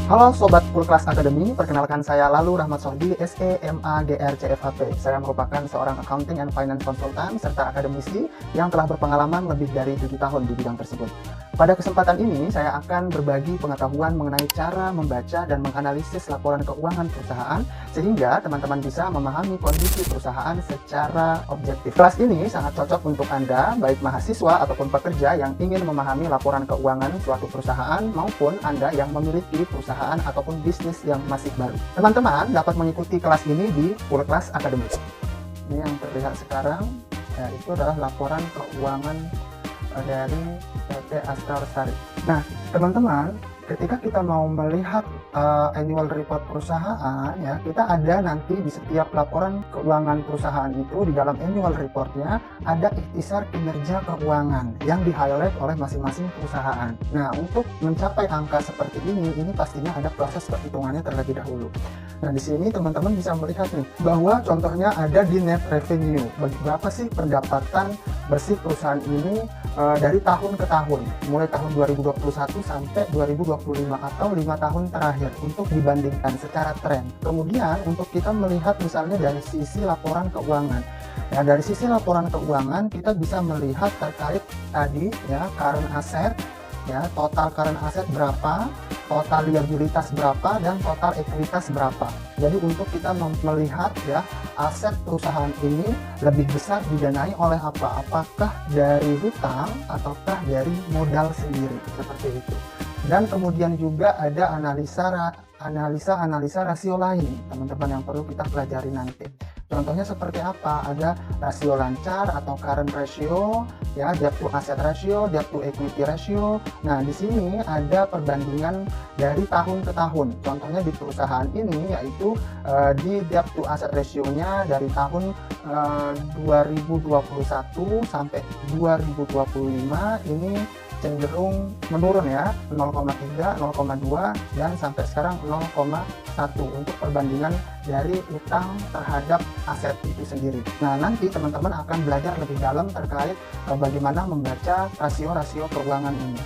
Halo Sobat Full Class Academy, perkenalkan saya Lalu Rahmat Sohdi, SE, MA, GR, CFAP. Saya merupakan seorang accounting and finance consultant serta akademisi yang telah berpengalaman lebih dari 7 tahun di bidang tersebut. Pada kesempatan ini, saya akan berbagi pengetahuan mengenai cara membaca dan menganalisis laporan keuangan perusahaan sehingga teman-teman bisa memahami kondisi perusahaan secara objektif. Kelas ini sangat cocok untuk Anda, baik mahasiswa ataupun pekerja yang ingin memahami laporan keuangan suatu perusahaan maupun Anda yang memiliki perusahaan ataupun bisnis yang masih baru. Teman-teman dapat mengikuti kelas ini di Full Class Academy. Ini yang terlihat sekarang, ya, itu adalah laporan keuangan dari PT Astra Lestari. Nah, teman-teman, ketika kita mau melihat annual report perusahaan, ya, kita ada nanti di setiap laporan keuangan perusahaan itu di dalam annual reportnya ada ikhtisar kinerja keuangan yang di-highlight oleh masing-masing perusahaan. Nah, untuk mencapai angka seperti ini pastinya ada proses perhitungannya terlebih dahulu. Nah, di sini teman-teman bisa melihat nih bahwa contohnya ada di net revenue. Berapa sih pendapatan bersih perusahaan ini dari tahun ke tahun, mulai tahun 2021 sampai 2025 atau 5 tahun terakhir untuk dibandingkan secara tren. Kemudian untuk kita melihat misalnya dari sisi laporan keuangan. Ya, dari sisi laporan keuangan kita bisa melihat terkait tadi ya current asset, ya total current asset berapa, total liabilitas berapa, dan total ekuitas berapa. Jadi untuk kita melihat ya aset perusahaan ini lebih besar didanai oleh apa? Apakah dari hutang ataukah dari modal sendiri, seperti itu. Dan kemudian juga ada analisa rasio lain, teman-teman, yang perlu kita pelajari nanti. Contohnya seperti apa? Ada rasio lancar atau current ratio, ya, debt to asset ratio, debt to equity ratio. Nah, di sini ada perbandingan dari tahun ke tahun. Contohnya di perusahaan ini yaitu di debt to asset ratio-nya dari tahun 2021 sampai 2025 ini cenderung menurun ya, 0,3, 0,2 dan sampai sekarang 0,1 untuk perbandingan dari utang terhadap aset itu sendiri. Nah, nanti teman-teman akan belajar lebih dalam terkait bagaimana membaca rasio-rasio keuangan ini.